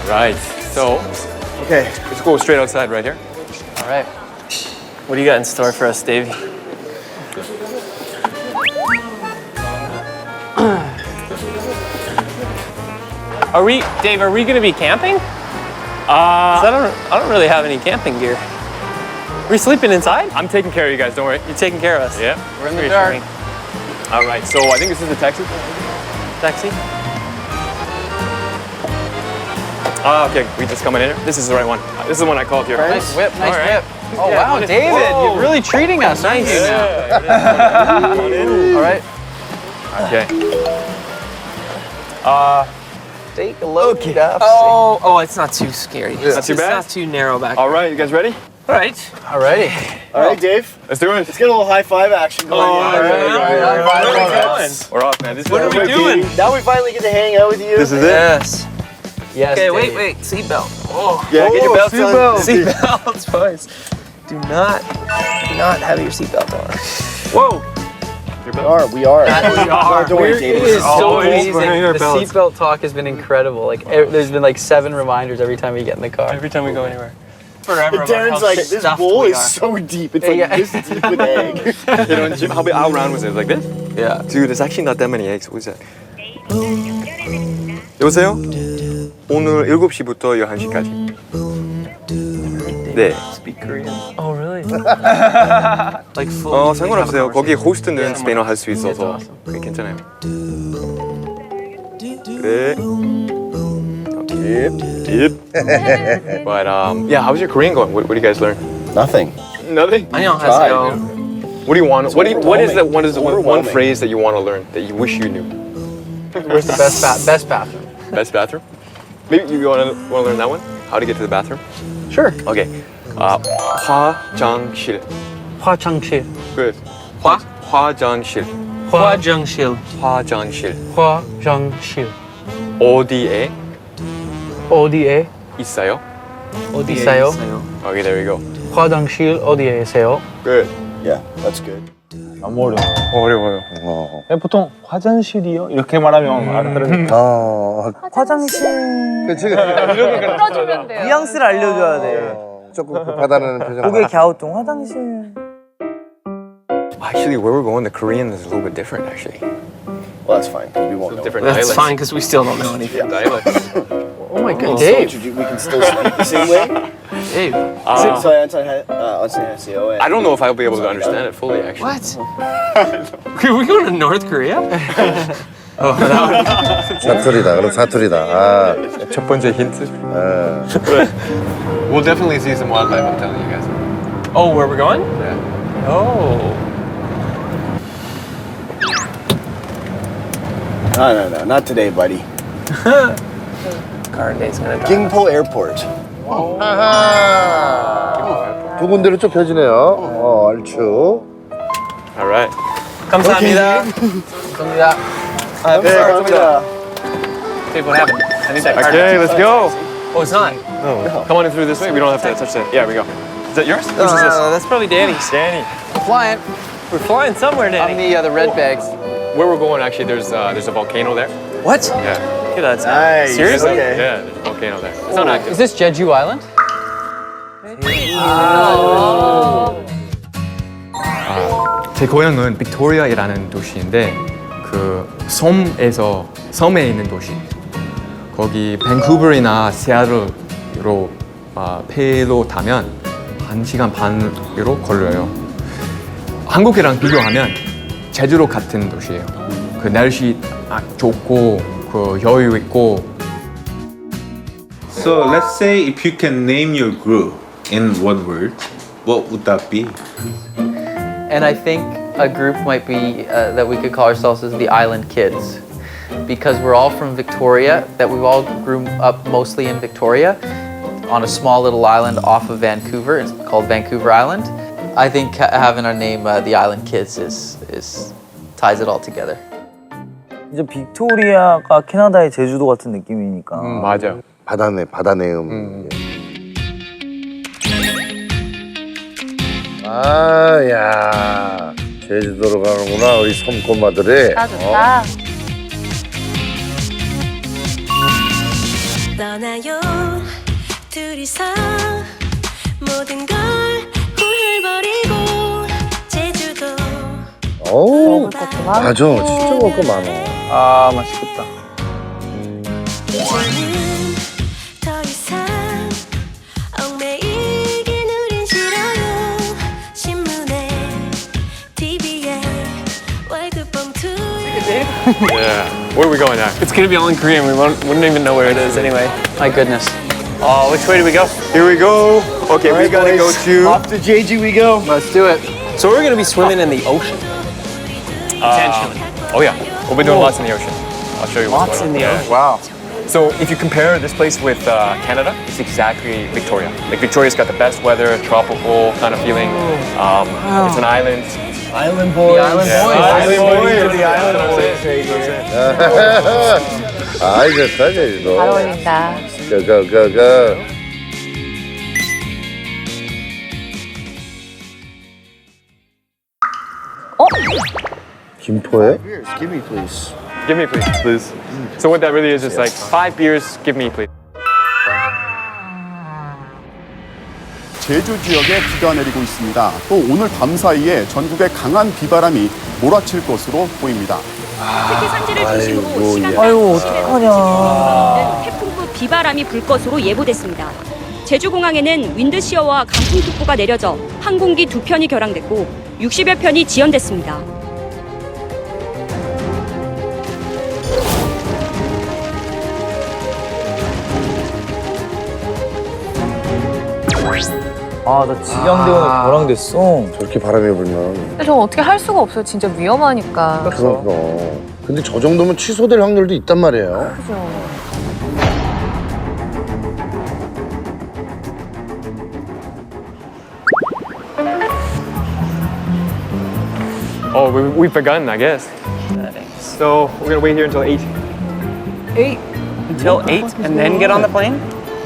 All right. So, Okay. let's go straight outside right here. All right. What do you got in store for us, Davey? Dave, are we gonna be camping? 'Cause I don't really have any camping gear. Are we sleeping inside? I'm taking care of you guys, don't worry. You're taking care of us. Yeah. We're in the dark. All right, so I think this is the taxi. Taxi? Okay, we just coming in here. This is the right one. This is the one I called here. Nice whip, nice All right. whip. Oh, Yeah, wow, what is- David, Whoa. you're really treating us, aren't you now? All right. Okay. Take a look up. Oh, it's not too scary. Not too bad? It's not too narrow back. All right, you guys ready? All right. All righty. All right, Dave. Let's do it. Let's get a little high five action going. Oh, here. all right. Where are we going? We're off, man. This What are we is doing? Now we finally get to hang out with you. This is it. Yes. Yes. Okay, Dave. wait. Seatbelt. Oh. Yeah, get your belts on. Seatbelts, boys. Do not have your seatbelt on. Whoa. We are. Don't worry, It Dave. is so always amazing. wearing our The belts. seatbelt talk has been incredible. Like, there's been like 7 reminders every time we get in the car. Every time we go anywhere. Forever. about Darren's how like, this stuffed bowl we is are. so deep. It's like Yeah. this deep with egg. You know, Jim, how round was it? Like this? Yeah. Dude, there's actually not that many eggs. What's that? 여보세요? 오늘 7시부터 11시까지. 네. Speak Korean. Oh, really? like full. 상관없어요. 거기 호스트는 Yeah. 스페인어 할 수 있어서 That's awesome. 그게 괜찮아요. 네. Yep. But yeah, how's your Korean going? What do you guys learn? Nothing. Nothing. 안녕하세요. What do you want? What is that? What is the one overwhelming. phrase that you want to learn that you wish you knew? Where's the best bathroom? Best bathroom? Maybe you want to learn that one? How to get to the bathroom? Sure. Okay. 화장실. 화장실. Good. 화? 화장실. 화장실. 화장실. 화장실. 어디에 어디에 있어요? 있어요? Okay, there we go. 화장실 어디에 있어요? Good. Yeah, that's good. 너무 어려워. 어려워요. 보통 화장실이요? 이렇게 말하면 알아들으니까. 화장실 그치. 풀어주면 돼요. 뉘앙스를 알려줘야 돼. 조금 급하다는 표정. 고개 갸우뚱 화장실. Actually, where we're going, the Korean is a little bit different. Actually, Well, that's fine. 'Cause we won't know. different That's dialects. fine because we still don't know anything. Dialects. Oh my god, So Dave. we can still speak the same way. Dave. So 안녕하세요. I don't know if I'll be able to understand it fully. Actually. What? Are we going to North Korea? 사투리다. 그럼 사투리다. 아, 첫 번째 힌트. We'll definitely see some wildlife. I'm telling you guys. Oh, where we're going? Yeah. Oh. No, not today, buddy. Car day's gonna die. Gingpo Airport. 두 군데로 좁혀지네요. 얼추. All right. 감사합니다. 감사합니다. 감사합니다. Dave, what happened? I think that car Okay, let's go. Oh, it's not. Come on in through this way. We don't have to touch that. Yeah, we go. Is that yours? Whose is this? That's probably Danny's. Danny. Flying. We're flying somewhere, Danny. On the red bags. Where we're going, actually, there's a volcano there. What? Yeah. Okay, that's Nice. Seriously? Okay. Yeah, there's a volcano there. It's not active. Is this Jeju Island? 제 고향은 빅토리아라는 도시인데 그 섬에 있는 도시. 거기 밴쿠버나 시애틀로 배로 타면 1시간 반으로 걸려요. 한국이랑 비교하면 제주도 같은 도시예요. 그 날씨 좋고 그 여유 있고. So let's say if you can name your group in one word, what would that be? And I think a group might be that we could call ourselves as the Island Kids, because we're all from Victoria. That we've all grew up mostly in Victoria, on a small little island off of Vancouver. It's called Vancouver Island. I think having our name the Island Kids is ties it all together. 이제 빅토리아가 캐나다의 제주도 같은 느낌이니까. 맞아. 바다 내음. 아, 야. 제주도로 가는구나, 우리 섬꼬마들이. 좋다. 떠나요 둘이서 모든 걸 훌훌거리고 제주도 어우, 맞아. 진짜 먹을 거 많아. 아 맛있겠다. 이제는 더 이상 얽매이긴 우린 싫어요 신문에 TV에 월급 봉투에 Yeah. Where are we going now? It's gonna be all in Korean. We wouldn't even know where it is anyway. My goodness. Oh, which way do we go? Here we go. Okay, we gotta go to. Off to JG we go. Let's do it. So we're gonna be swimming in the ocean. Potentially. Oh yeah, we'll be doing lots in the ocean. I'll show you what's Lots going in on. the Yeah. ocean. Wow. So if you compare this place with Canada, it's exactly Victoria. Like Victoria's got the best weather, tropical kind of feeling. It's an island. Island boys. Island Yeah. boys. Island boys. The island That's boys. it. 아이, 좋다, 제주도. 잘 어울린다. 고고고고. 김포에? Beers, give me please. Give me, please. Please. So what that really is like 5 beers. Give me, please. 제주 지역에 비가 내리고 있습니다. 또 오늘 밤 사이에 전국에 강한 비바람이 몰아칠 것으로 보입니다. 특히 산지를 중심으로 아이고, 시간 예. 아유, 어떡하냐. 태풍급 비바람이 불 것으로 예보됐습니다. 제주공항에는 윈드시어와 강풍특보가 내려져 항공기 2편이 결항됐고 60여 편이 지연됐습니다. 아, 나 직양대원에 결항됐어. 저렇게 바람이 불면. 근데 저 어떻게 할 수가 없어요. 진짜 위험하니까. 그러니까. 근데 저 정도면 취소될 확률도 있단 말이에요. 그죠. Oh, we've begun, I guess. So we're gonna wait here until 8. 8? Until 8 and then get on the plane?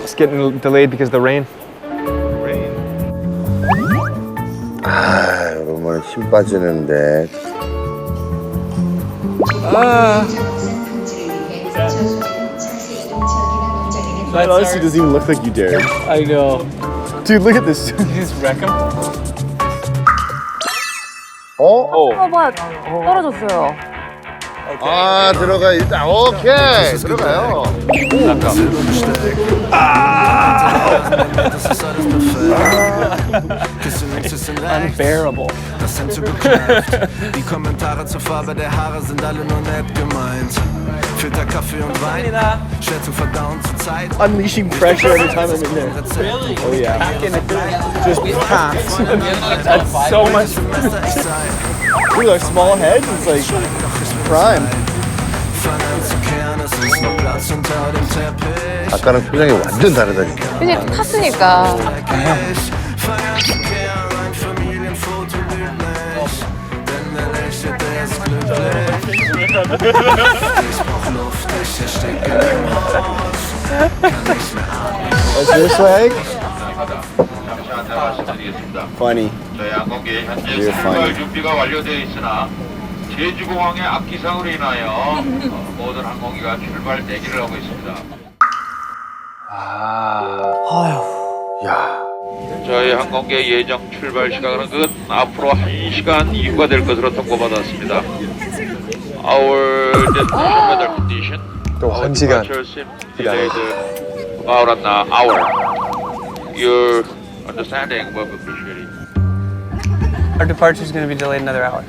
It's getting delayed because of the rain. 아, 이러면 힘 빠지는데. That honestly doesn't even look like you dared. I know. Dude, look at this. Did you just wreck him? 봐봐, 떨어졌어요. 아, 들어가. 일단, 오케이. 들어가요. Unbearable. Die Kommentare zur Farbe der Haare sind alle nur nett gemeint. Filter Kaffee und Wein, schwer zu verdauen zur Zeit. Unleashing pressure every time I'm in there. Really? Oh yeah. Just packed. That's so much. Dude, our small head is like prime. 아까는 표정이 완전 다르다, 진짜. 그냥 탔으니까. That's your swag? Funny. 저희 항공기 현재 You're 출발 funny. 준비가 완료되어 있으나 제주공항의 악기상으로 인하여 모든 항공기가 출발 대기를 하고 있습니다. 야. 저희 항공기의 예정 출발 시간은 앞으로 1시간 이후가 될 것으로 통보받았습니다. Our destination weather condition. 또 1시간 delayed about an hour. Your understanding will be appreciated. Our departure is going to be delayed another hour.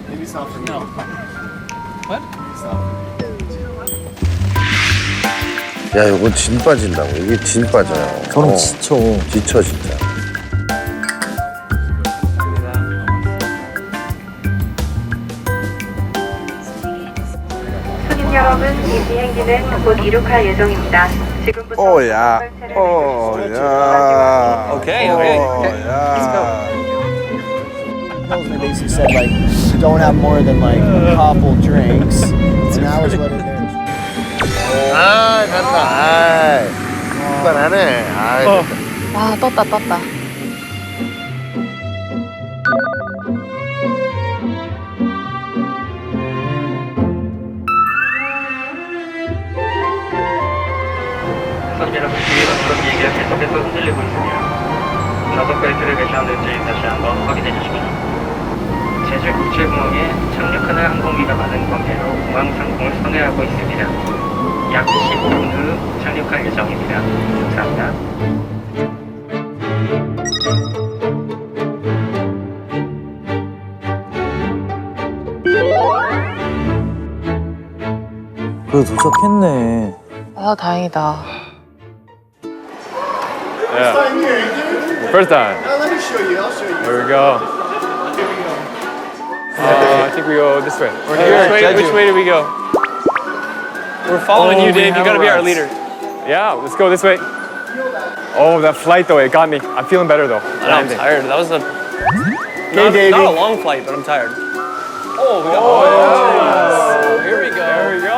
야, 이건 진 빠진다고. 이게 진 빠져요. 저는 지쳐. 지쳐, 진짜. 손님 여러분, 이 비행기는 곧 이륙할 예정입니다. 지금부터 Oh yeah. Oh yeah. Okay, okay. Let's go. They basically said like, don't have more than like a couple drinks. And that was what it is. 아, 간다. 아이. 신발하네. 아이. 와, 떴다, 떴다. 여러분들이 그런 얘기가 계속해서 흔들리고 있습니다. 좌석 벨트를 매주하는지 다시 한번 확인해 주십시오. 제주 국제공항에 착륙하는 항공기가 많은 관계로 공항 상공을 선회하고 있습니다. 약 15분 후 착륙할 예정입니다. 감사합니다. 그래도 도착했네. 아, 다행이다. Yeah. First time. Let me show you. I'll show you. There we go. I think we go this way. Or Which way do we go? We're following you, Dave. You gotta be our leader. Yeah, let's go this way. Oh, that flight though, it got me. I'm feeling better though. I know, I'm tired. That was a not a long flight, but I'm tired. Oh, we got here we go. There we go.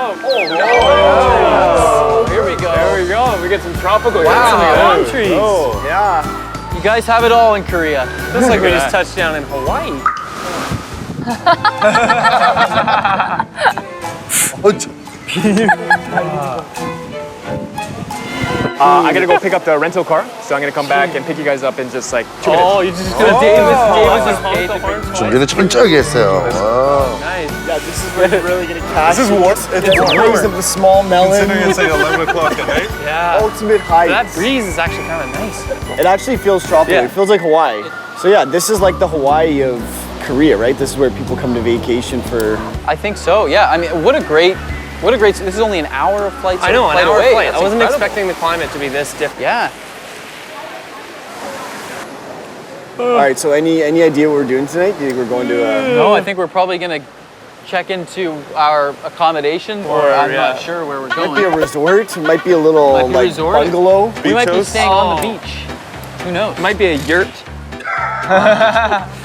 Here we go. There we go. We get some tropical. Wow, palm trees. Oh. Yeah. You guys have it all in Korea. Looks like we just touched down in Hawaii. I gotta go pick up the rental car, so I'm gonna come back and pick you guys up in just like 2 minutes. Oh, you're just gonna Davis just paid to bring 준비는 철저하게 했어요. 와. Nice. Yeah, this is where you're really gonna catch. This is warm. It's the rays of the small melon. It's like 11 o'clock at night. Yeah. Ultimate height. That breeze is actually kind of nice. It actually feels tropical. Yeah. It feels like Hawaii. So yeah, this is like the Hawaii of Korea, right? This is where people come to vacation for. I think so. Yeah. I mean, what a great. This is only an hour of flight. I know, an hour away. flight. I That's wasn't incredible. expecting the climate to be this different. Yeah. All right. So any idea what we're doing tonight? Do you think we're going to? No, I think we're probably gonna check into our accommodation, or I'm not sure where we're Might be a going. resort. It might be a little Might be a like resort. bungalow. We might be staying on the Oh. beach. Who knows? It might be a yurt.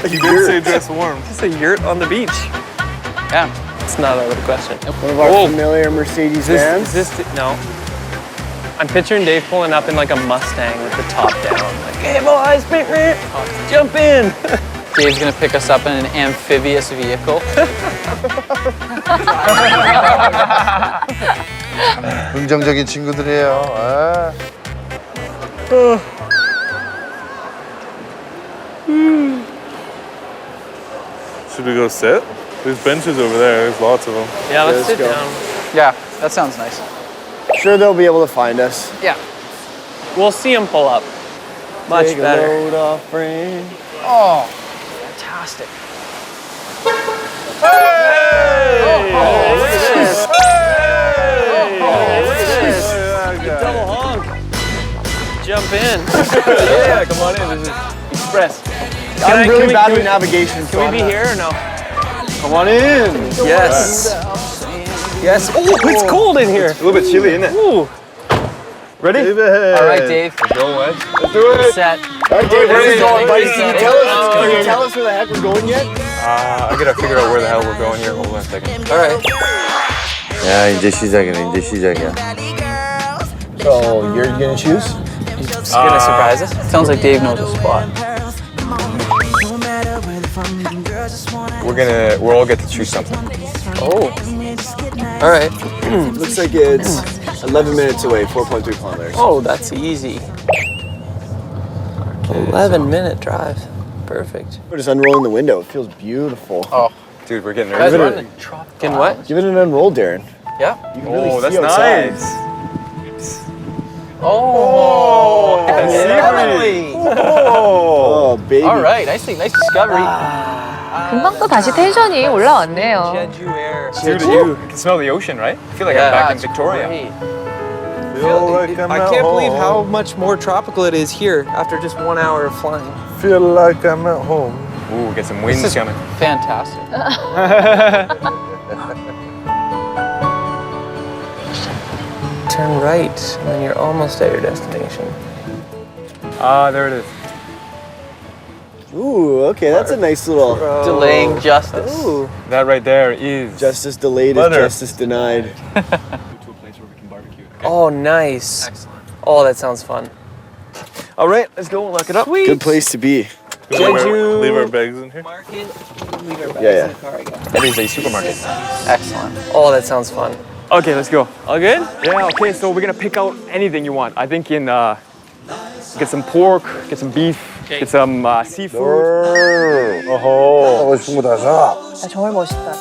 You did say dress warm. It's a yurt on the beach. Yeah. It's not out of the question. One of our familiar Mercedes vans. No. I'm picturing Dave pulling up in like a Mustang with the top down. Like, hey boys, jump in. Dave's gonna pick us up in an amphibious vehicle. 긍정적인 친구들이에요. 아. Should we go sit? There's benches over there. There's lots of them. Yeah, let's sit go. down. Yeah, that sounds nice. Sure, they'll be able to find us. Yeah. We'll see him pull up. Much Take better. a load off, friend. Oh, fantastic. Double honk. Jump in. Yeah, come on in. This is express. I'm really bad can with navigation. Can we be here or no? Come on in. Yes. Yes. Oh, it's cold in here. A little bit chilly, isn't it? Ooh. Ready? All right, Dave. Go, Wedge. Let's do it. Set. All right, Dave, where are we going, buddy? Can you tell us where the heck we're going yet? I gotta figure out where the hell we're going here. Hold on a second. All right. 야, 이제 시작이네. 이제 시작이야. So you're gonna choose? It's gonna surprise us. Sounds like Dave knows a spot. We'll all get to choose something. Oh. All right. Looks like it's 11 minutes away, 4.3 kilometers. Oh, that's easy. 11-minute drive. Perfect. We're just unrolling the window. It feels beautiful. Oh. Dude, we're getting Guys, nervous. we're in the tropical. Can what? Give it an unroll, Darren. Yeah. You can really Oh, that's see outside. nice. Oh. Scenery. Oh, baby. All right. Nice discovery. 금방 또 다시 텐션이 올라왔네요. Jeju air. Dude, you can smell the ocean, right? I feel like I'm back in Victoria. Feel like I'm I at can't believe how home. much more tropical it is here after just 1 hour of flying. Feel like I'm at home. Ooh, get some winds coming. Fantastic. Turn right, and then you're almost at your destination. Ah, there it is. Ooh, okay, that's a nice little Delaying justice. Ooh. That right there is Justice delayed Butter. is justice denied. Oh, nice. Excellent. Oh, that sounds fun. All right, let's go look it up. Good place to be. Jeju. Leave our bags in here. Market. Leave our bags Yeah, in the car, I guess. That is a supermarket. Excellent. Oh, that sounds fun. Okay, let's go. All good? Yeah, okay, so we're gonna pick out anything you want. I think in get some pork, get some beef, get some seafood. 하고 싶은 거 다 사. 정말 멋있다.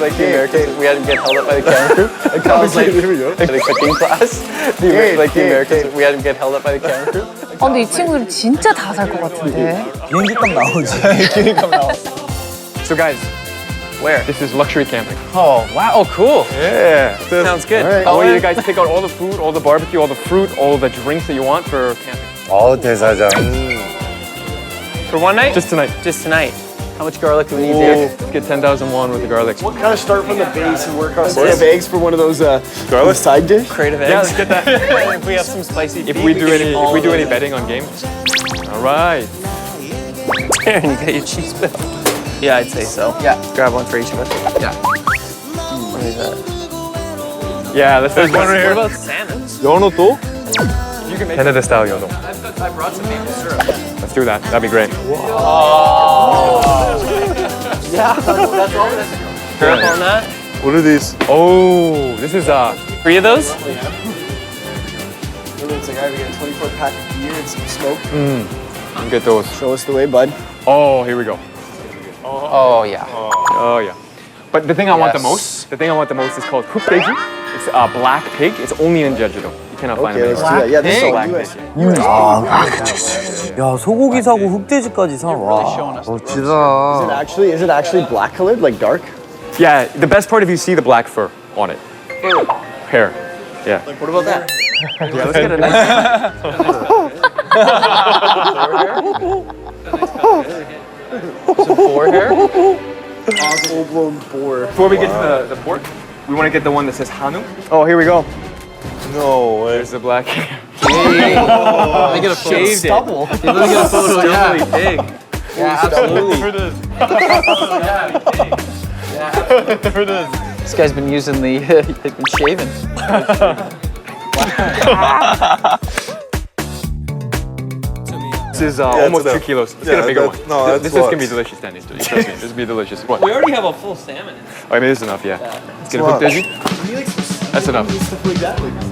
Like the Americans, we had to get held up by the camera crew. Like Kyle's like in a cooking class. Like the Americans, we had to get held up by the camera crew. 근데 이 친구들 진짜 다 살 것 같은데. 비행기값 나오지. 비행기값 나와. So guys, Where? this is luxury camping. Oh, wow. Oh, cool. Yeah. Sounds good. I want you guys to pick out all the food, all the barbecue, all the fruit, all the drinks that you want for camping. 대사장. For one night? Just tonight. Just tonight. How much garlic do we need here? Let's get 10,000 won with the garlic. We'll kind of start from the base and work on some eggs for one of those Garlic? side dish. Crate of Yeah, eggs. let's get that. If we have some spicy If beef, we do can any, eat all if we do of any it. betting on games. All right. Darren, you got your cheese bill. Yeah, I'd say so. Yeah. Grab one for each of us. Yeah. What is that? Yeah, let's do one right What here. about salmon? 연어 또? Canada style yodo. I brought some maple syrup. Let's do that. That'd be great. Yeah, that's all it is. Syrup on that? What are these? Oh, this is 3 of those? It's like, all right, we got a 24 pack of beer and some smoke. get those. Show us the way, bud. Oh, here we go. Oh, yeah. Oh yeah. But the thing I want the Yes. most is called 흑돼지. It's a black pig. It's only in Jeju-do. You cannot find Okay, it let's do that. Yeah, this is Black all pig. US. 야, 소고기 사고 흑돼지까지 사. 와. 멋지다. Is it actually black colored, like dark? Yeah, the best part if you see the black fur on it. Hair. Yeah. What about that? Yeah, let's get a nice. Some boar hair? Full blown boar. Before we get to the pork, we want to get the one that says Hanu. Oh, here we go. No way. There's the black. Let me get a photo. Shaved it. Stubble. Let me get a photo. Yeah. Really big. Yeah, absolutely. This guy's been using the, he's been shaving. This is almost 2 kilos. Let's get a bigger one. No, that's this is gonna be lots. delicious, Danny. Trust me, this will be delicious. What? We already have a full salmon. I mean, this is enough, yeah. Let's get a 흑돼지. That's enough.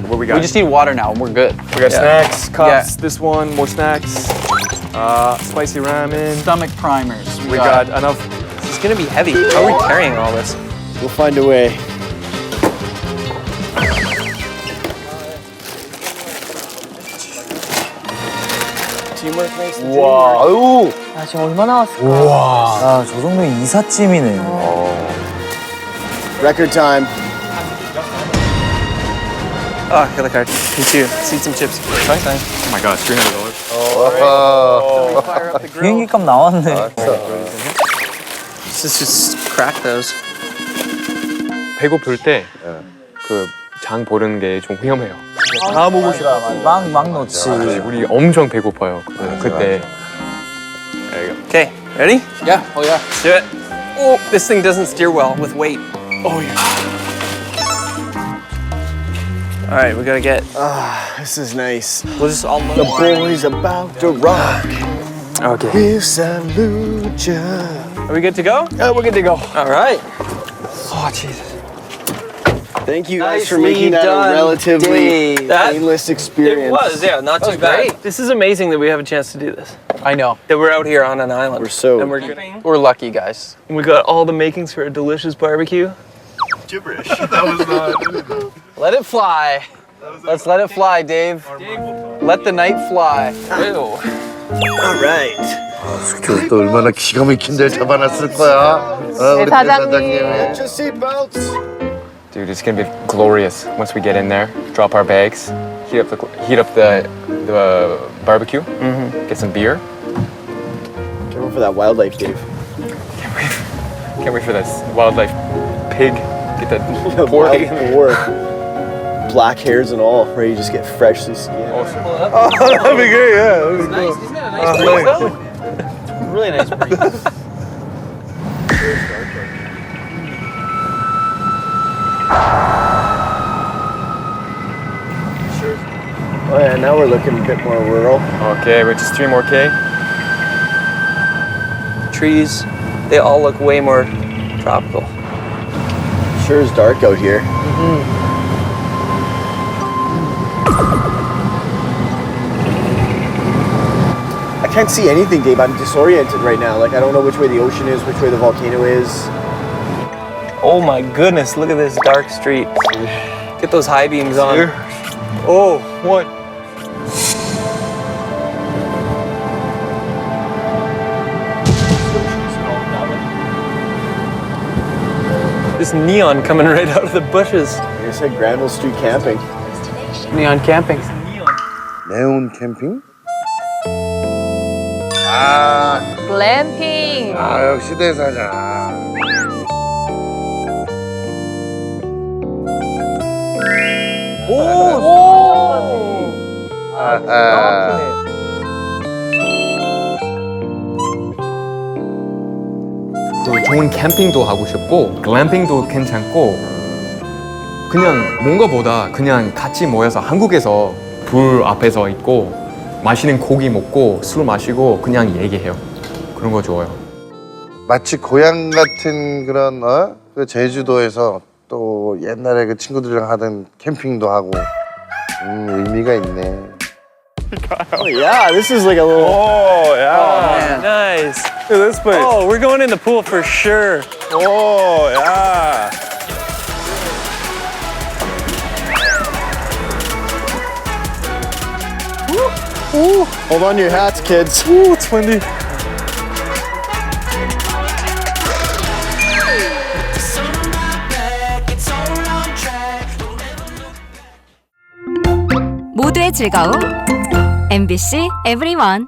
What we got? We just need water now and we're good. We got snacks, cups, this one, more snacks, spicy ramen. Stomach primers. We got enough. This is gonna be heavy. How are we carrying all this? We'll find a way. Teamwork makes the dream work. 아유. 아, 지금 얼마 나왔을까? 우와. 야, 저 정도면 이삿짐이네. Record time. Oh, I got the card. Me too. Let's eat some chips. Fine. Oh my god, $300. Fire up the grill. 비행기값 나왔네. Let's just crack those. 배고플 때 그 장 보는 게 좀 위험해요. 다 먹고 싶어. 막 넣지. 우리 엄청 배고파요. 그때. There you go. Okay, ready? Yeah. Oh, yeah. Let's do it. Oh, this thing doesn't steer well with weight. Oh, yeah. All right, we gotta get. This is nice. We'll just all The boy's about to rock. Okay. We salute ya. Are we good to go? Yeah, we're good to go. All right. Oh Jesus. Thank you guys for Nicely making that done, a relatively Dave. That- painless experience. It was, yeah, not too was bad. great. This is amazing that we have a chance to do this. I know. That we're out here on an island. We're so- And We're lucky, guys. and we got all the makings for a delicious barbecue. Gibberish. That was not. Let it fly. Let's let it fly, Dave. Let the night fly. Ew. All right. 또 얼마나 기가 막힌 데를 잡아놨을 거야. 우리 대사장님. Just seatbelts. Dude, it's gonna be glorious once we get in there. Drop our bags, heat up the barbecue, get some beer. Careful for that wildlife, Dave. Can't wait for this wildlife pig. Get that pork. Wild boar. Black hairs and all, where you just get freshly skinned. Awesome. That'd be great, yeah. That'd be cool. He's got a nice breeze, though. Really nice breeze. Oh yeah, now we're looking a bit more rural. Okay, we're just 3 more K. Trees, they all look way more tropical. Sure is dark out here. I can't see anything, Gabe. I'm disoriented right now. Like, I don't know which way the ocean is, which way the volcano is. Oh my goodness, look at this dark street. Get those high beams on. Oh, what? This neon coming right out of the bushes. I said Granville Street camping. Neon camping. 네온 캠핑? 아, 글램핑. 역시 대사장. 오! 아하. 또 좋은 캠핑도 하고 싶고 글램핑도 괜찮고 그냥 뭔가보다 그냥 같이 모여서 한국에서 불 앞에서 있고 맛있는 고기 먹고 술 마시고 그냥 얘기해요. 그런 거 좋아요. 마치 고향 같은 그런 그 제주도에서 또 옛날에 그 친구들이랑 하던 캠핑도 하고 의미가 있네. Oh, yeah, this is like a little. Oh, yeah. Nice. Look at this place. Oh, we're going in the pool for sure. Oh, yeah. Ooh. Hold on to your hats, kids. Ooh, it's windy. 모두의 즐거움 MBC EVERYONE